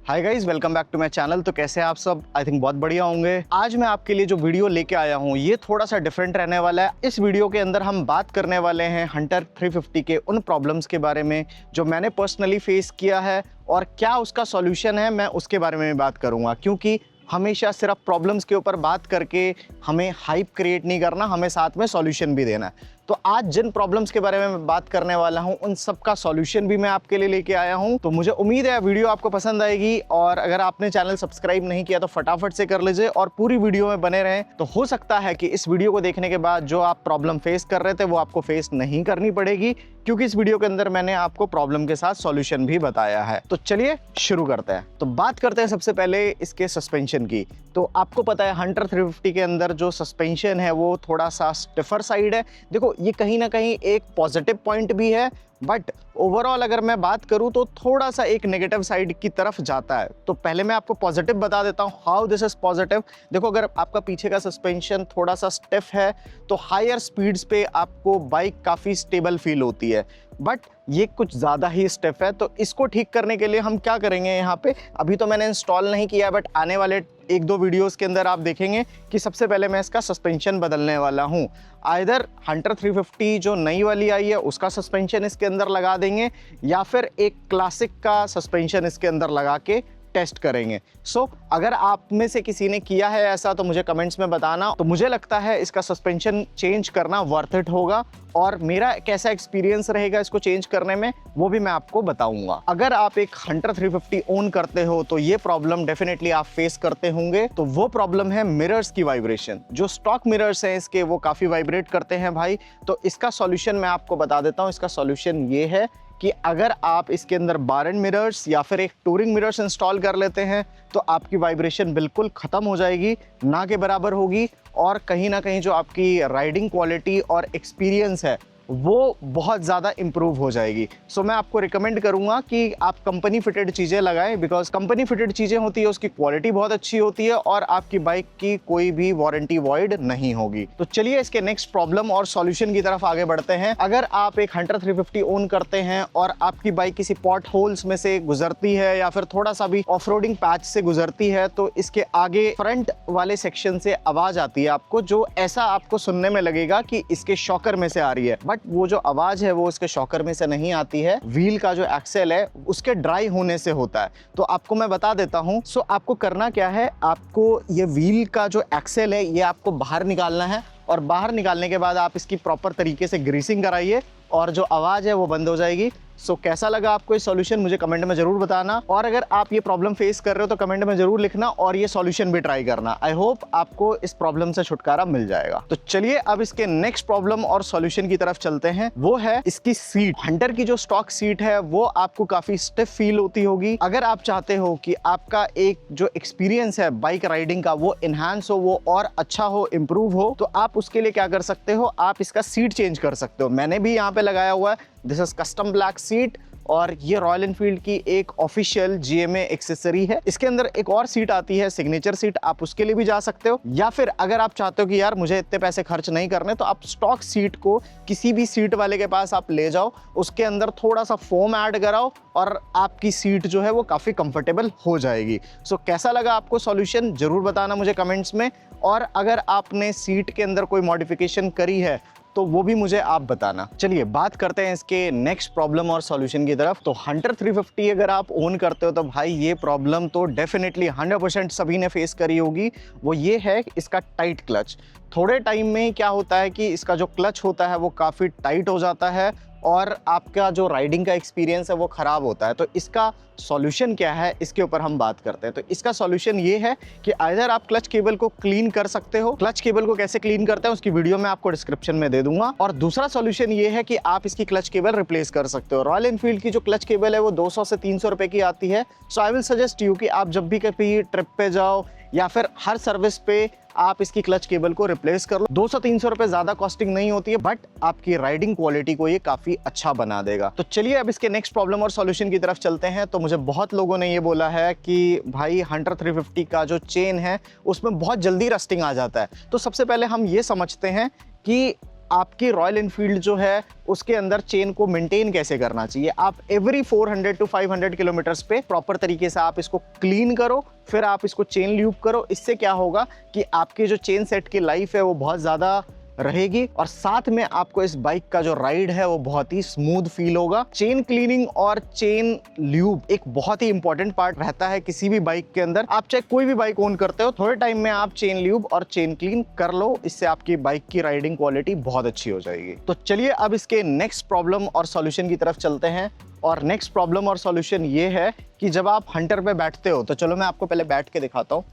Hi guys, welcome back to my channel. तो कैसे हैं आप सब? आई थिंक बहुत बढ़िया होंगे। आज मैं आपके लिए जो वीडियो लेके आया हूँ ये थोड़ा सा डिफरेंट रहने वाला है। इस वीडियो के अंदर हम बात करने वाले हैं हंटर 350 के उन प्रॉब्लम्स के बारे में जो मैंने पर्सनली फेस किया है और क्या उसका सॉल्यूशन है, मैं उसके बारे में बात करूँगा। क्योंकि हमेशा सिर्फ प्रॉब्लम्स के ऊपर बात करके हमें हाइप क्रिएट नहीं करना, हमें साथ में सॉल्यूशन भी देना है। तो आज जिन प्रॉब्लम्स के बारे में मैं बात करने वाला हूं उन सब का सॉल्यूशन भी मैं आपके लिए लेके आया हूं। तो मुझे उम्मीद है वीडियो आपको पसंद आएगी और अगर आपने चैनल सब्सक्राइब नहीं किया तो फटाफट से कर लीजिए और पूरी वीडियो में बने रहें। तो हो सकता है कि इस वीडियो को देखने के बाद जो आप प्रॉब्लम फेस कर रहे थे वो आपको फेस नहीं करनी पड़ेगी, क्योंकि इस वीडियो के अंदर मैंने आपको प्रॉब्लम के साथ सॉल्यूशन भी बताया है। तो चलिए शुरू करते हैं। तो बात करते हैं सबसे पहले इसके सस्पेंशन की। तो आपको पता है हंटर 350 के अंदर जो सस्पेंशन है वो थोड़ा सा स्टिफर साइड है। देखो, ये कहीं ना कहीं एक पॉजिटिव पॉइंट भी है, बट ओवरऑल अगर मैं बात करूं तो थोड़ा सा एक नेगेटिव साइड की तरफ जाता है। तो पहले मैं आपको पॉजिटिव बता देता हूं, हाउ दिस इज पॉजिटिव। देखो, अगर आपका पीछे का सस्पेंशन थोड़ा सा स्टिफ है तो हायर स्पीड्स पे आपको बाइक काफ़ी स्टेबल फील होती है, बट ये कुछ ज़्यादा ही स्टिफ है। तो इसको ठीक करने के लिए हम क्या करेंगे, यहाँ पे अभी तो मैंने इंस्टॉल नहीं किया, बट आने वाले एक दो वीडियोस के अंदर आप देखेंगे कि सबसे पहले मैं इसका सस्पेंशन बदलने वाला हूँ। आइदर हंटर 350 जो नई वाली आई है उसका सस्पेंशन इसके अंदर लगा देंगे या फिर एक क्लासिक का सस्पेंशन इसके अंदर लगा के टेस्ट करेंगे। सो अगर आप में से किसी ने किया है ऐसा तो मुझे कमेंट्स में बताना। तो मुझे लगता है इसका सस्पेंशन चेंज करना वर्थ इट होगा और मेरा कैसा एक्सपीरियंस रहेगा इसको चेंज करने में वो भी मैं आपको बताऊंगा। अगर आप एक हंटर 350 ओन करते हो तो ये प्रॉब्लम डेफिनेटली आप फेस करते होंगे। तो वो प्रॉब्लम है मिरर्स की वाइब्रेशन। जो स्टॉक मिरर्स हैं इसके वो काफ़ी वाइब्रेट करते हैं भाई। तो इसका सॉल्यूशन मैं आपको बता देता हूँ। इसका सॉल्यूशन ये है कि अगर आप इसके अंदर बार एंड मिरर्स या फिर एक टूरिंग मिरर्स इंस्टॉल कर लेते हैं तो आपकी वाइब्रेशन बिल्कुल ख़त्म हो जाएगी, ना के बराबर होगी और कहीं ना कहीं जो आपकी राइडिंग क्वालिटी और एक्सपीरियंस है वो बहुत ज़्यादा इंप्रूव हो जाएगी। सो मैं आपको रिकमेंड करूंगा कि आप कंपनी फिटेड चीज़ें लगाएं, बिकॉज कंपनी फिटेड चीज़ें होती है उसकी क्वालिटी बहुत अच्छी होती है और आपकी बाइक की कोई भी वारंटी वॉइड नहीं होगी। तो चलिए इसके नेक्स्ट प्रॉब्लम और सॉल्यूशन की तरफ आगे बढ़ते हैं। अगर आप एक हंटर 350 ओन करते हैं और आपकी बाइक किसी पॉट होल्स में से गुजरती है या फिर थोड़ा सा भी ऑफ रोडिंग पैच से गुजरती है तो इसके आगे फ्रंट वाले सेक्शन से आवाज़ आती है आपको, जो ऐसा आपको सुनने में लगेगा कि इसके शॉकर में से आ रही है, बट वो जो आवाज है वो इसके शॉकर में से नहीं आती है, व्हील का जो एक्सेल है उसके ड्राई होने से होता है। तो आपको मैं बता देता हूं। सो आपको करना क्या है, आपको ये व्हील का जो एक्सेल है ये आपको बाहर निकालना है और बाहर निकालने के बाद आप इसकी प्रॉपर तरीके से ग्रीसिंग कराइए और जो आवाज है वो बंद हो जाएगी। सो कैसा लगा आपको ये सॉल्यूशन मुझे कमेंट में जरूर बताना और अगर आप ये प्रॉब्लम फेस कर रहे हो तो कमेंट में जरूर लिखना और ये सॉल्यूशन भी ट्राई करना। आई होप आपको इस प्रॉब्लम से छुटकारा मिल जाएगा। तो चलिए अब इसके नेक्स्ट प्रॉब्लम और सॉल्यूशन की तरफ चलते हैं। वो है इसकी सीट। हंटर की जो स्टॉक सीट है वो आपको काफी स्टिफ फील होती होगी। अगर आप चाहते हो कि आपका एक जो एक्सपीरियंस है बाइक राइडिंग का वो इनहांस हो, वो और अच्छा हो, इंप्रूव हो, तो आप उसके लिए क्या कर सकते हो, आप इसका सीट चेंज कर सकते हो। मैंने भी यहाँ पे लगाया हुआ है, this is custom black seat और ये रॉयल एनफील्ड की एक ऑफिशियल जीएमए एक्सेसरी है। इसके अंदर एक और सीट आती है सिग्नेचर सीट, आप उसके लिए भी जा सकते हो। या फिर अगर आप चाहते हो कि यार मुझे इतने पैसे खर्च नहीं करने तो आप स्टॉक सीट को किसी भी सीट वाले के पास आप ले जाओ, उसके अंदर थोड़ा सा फोम ऐड कराओ और आपकी सीट जो है वो काफ़ी कंफर्टेबल हो जाएगी। सो कैसा लगा आपको सॉल्यूशन जरूर बताना मुझे कमेंट्स में और अगर आपने सीट के अंदर कोई मॉडिफिकेशन करी है तो वो भी मुझे आप बताना। चलिए बात करते हैं इसके नेक्स्ट प्रॉब्लम और सॉल्यूशन की तरफ। तो हंटर 350 अगर आप ओन करते हो तो भाई ये प्रॉब्लम तो डेफिनेटली 100% सभी ने फेस करी होगी। वो ये है इसका टाइट क्लच। थोड़े टाइम में क्या होता है कि इसका जो क्लच होता है वो काफ़ी टाइट हो जाता है और आपका जो राइडिंग का एक्सपीरियंस है वो ख़राब होता है। तो इसका सॉल्यूशन क्या है इसके ऊपर हम बात करते हैं। तो इसका सॉल्यूशन ये है कि आइदर आप क्लच केबल को क्लीन कर सकते हो। क्लच केबल को कैसे क्लीन करते हैं उसकी वीडियो मैं आपको डिस्क्रिप्शन में दे दूंगा। और दूसरा सॉल्यूशन ये है कि आप इसकी क्लच केबल रिप्लेस कर सकते हो। रॉयल एनफील्ड की जो क्लच केबल है वो 200 से 300 रुपए की आती है। सो आई विल सजेस्ट यू कि आप जब भी कभी ट्रिप पे जाओ या फिर हर सर्विस पे आप इसकी क्लच केबल को रिप्लेस कर लो। 200-300 रुपए ज्यादा कॉस्टिंग नहीं होती है, बट आपकी राइडिंग क्वालिटी को ये काफी अच्छा बना देगा। तो चलिए अब इसके नेक्स्ट प्रॉब्लम और सॉल्यूशन की तरफ चलते हैं। तो मुझे बहुत लोगों ने ये बोला है कि भाई हंटर 350 का जो चेन है उसमें बहुत जल्दी रस्टिंग आ जाता है। तो सबसे पहले हम ये समझते हैं कि आपकी रॉयल एनफील्ड जो है उसके अंदर चेन को मेंटेन कैसे करना चाहिए। आप एवरी 400 to 500 किलोमीटर्स पे प्रॉपर तरीके से आप इसको क्लीन करो, फिर आप इसको चेन ल्यूब करो। इससे क्या होगा कि आपके जो चेन सेट की लाइफ है वो बहुत ज़्यादा रहेगी और साथ में आपको इस बाइक का जो राइड है वो बहुत ही स्मूथ फील होगा। चेन क्लीनिंग और चेन ल्यूब एक बहुत ही इंपॉर्टेंट पार्ट रहता है किसी भी बाइक के अंदर। आप चाहे कोई भी बाइक ओन करते हो, थोड़े टाइम में आप चेन ल्यूब और चेन क्लीन कर लो, इससे आपकी बाइक की राइडिंग क्वालिटी बहुत अच्छी हो जाएगी। तो चलिए अब इसके नेक्स्ट प्रॉब्लम और सॉल्यूशन की तरफ चलते हैं। और नेक्स्ट प्रॉब्लम और सॉल्यूशन ये है कि जब आप हंटर पे बैठते हो, तो चलो मैं आपको पहले बैठ के दिखाता हूँ।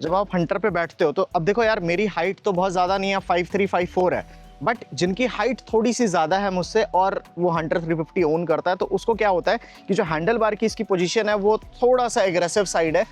जब आप हंटर पे बैठते हो तो अब देखो यार, मेरी हाइट तो बहुत ज़्यादा नहीं है, 5'3", 5'4" है, बट जिनकी हाइट थोड़ी सी ज़्यादा है मुझसे और वो हंटर 350 ओन करता है, तो उसको क्या होता है कि जो हैंडल बार की इसकी पोजीशन है वो थोड़ा सा एग्रेसिव साइड है।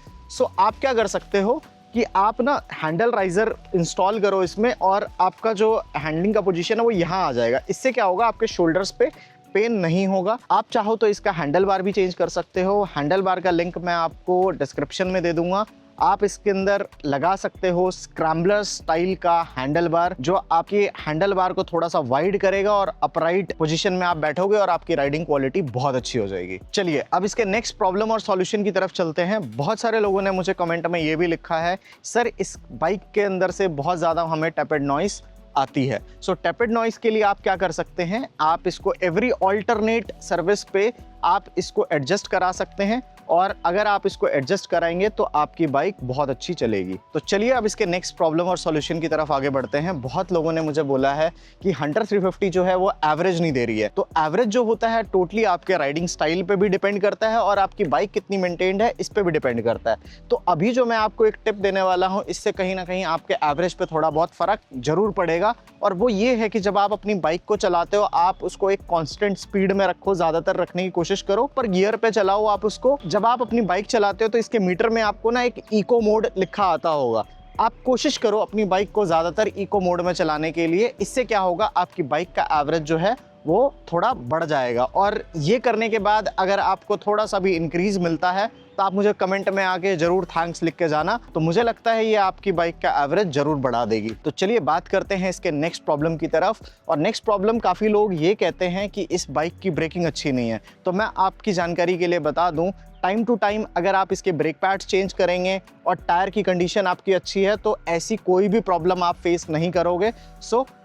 आप क्या कर सकते हो कि आप ना हैंडल राइजर इंस्टॉल करो इसमें और आपका जो हैंडलिंग का पोजीशन है वो यहाँ आ जाएगा। इससे क्या होगा, आपके शोल्डर्स पे पेन नहीं होगा। आप चाहो तो इसका हैंडल बार भी चेंज कर सकते हो। हैंडल बार का लिंक मैं आपको डिस्क्रिप्शन में दे दूंगा। आप इसके अंदर लगा सकते हो स्क्रैम्बलर स्टाइल का हैंडल बार, जो आपके हैंडल बार को थोड़ा सा वाइड करेगा और अपराइट पोजीशन में आप बैठोगे और आपकी राइडिंग क्वालिटी बहुत अच्छी हो जाएगी। चलिए अब इसके नेक्स्ट प्रॉब्लम और सॉल्यूशन की तरफ चलते हैं। बहुत सारे लोगों ने मुझे कमेंट में ये भी लिखा है, सर इस बाइक के अंदर से बहुत ज़्यादा हमें टैपेड नॉइस आती है। टैपेड नॉइस के लिए आप क्या कर सकते हैं, आप इसको एवरी ऑल्टरनेट सर्विस पे आप इसको एडजस्ट करा सकते हैं और अगर आप इसको एडजस्ट कराएंगे तो आपकी बाइक बहुत अच्छी चलेगी। तो चलिए अब इसके नेक्स्ट प्रॉब्लम और सॉल्यूशन की तरफ आगे बढ़ते हैं। बहुत लोगों ने मुझे बोला है कि हंटर 350 जो है वो एवरेज नहीं दे रही है। तो एवरेज जो होता है टोटली आपके राइडिंग स्टाइल पे भी डिपेंड करता है और आपकी बाइक कितनी मेंटेन्ड है इस पे भी डिपेंड करता है। तो अभी जो मैं आपको एक टिप देने वाला हूँ, इससे कहीं ना कहीं आपके एवरेज पे थोड़ा बहुत फर्क जरूर पड़ेगा। और वो ये है कि जब आप अपनी बाइक को चलाते हो, आप उसको एक कांस्टेंट स्पीड में रखो, ज्यादातर रखने की कोशिश करो, पर गियर पे चलाओ आप उसको। जब आप अपनी बाइक चलाते हो तो इसके मीटर में आपको ना एक इको मोड लिखा आता होगा। आप कोशिश करो अपनी बाइक को ज्यादातर इको मोड में चलाने के लिए। इससे क्या होगा, आपकी बाइक का एवरेज जो है वो थोड़ा बढ़ जाएगा। और ये करने के बाद अगर आपको थोड़ा सा भी इंक्रीज मिलता है तो आप मुझे कमेंट में आके जरूर थैंक्स लिख के जाना। तो मुझे लगता है ये आपकी बाइक का एवरेज जरूर बढ़ा देगी। तो चलिए बात करते हैं इसके नेक्स्ट प्रॉब्लम की तरफ। और नेक्स्ट प्रॉब्लम, काफ़ी लोग ये कहते हैं कि इस बाइक की ब्रेकिंग अच्छी नहीं है। तो मैं आपकी जानकारी के लिए बता दूं, टाइम टू टाइम अगर आप इसके ब्रेक पैड्स चेंज करेंगे और टायर की कंडीशन आपकी अच्छी है तो ऐसी कोई भी प्रॉब्लम आप फेस नहीं करोगे।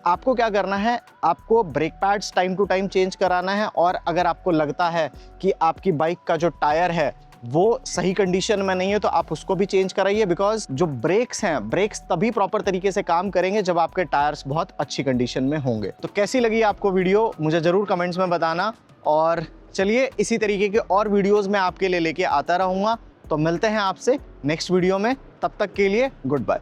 आपको क्या करना है, आपको brake pads time to time change कराना है। और अगर आपको लगता है कि आपकी बाइक का जो टायर है वो सही कंडीशन में नहीं है तो आप उसको भी चेंज कराइए, बिकॉज जो ब्रेक्स हैं, ब्रेक्स तभी प्रॉपर तरीके से काम करेंगे जब आपके टायर्स बहुत अच्छी कंडीशन में होंगे। तो कैसी लगी आपको वीडियो मुझे ज़रूर कमेंट्स में बताना। और चलिए इसी तरीके के और वीडियोस मैं आपके लिए लेके आता रहूँगा। तो मिलते हैं आपसे नेक्स्ट वीडियो में, तब तक के लिए गुड बाय।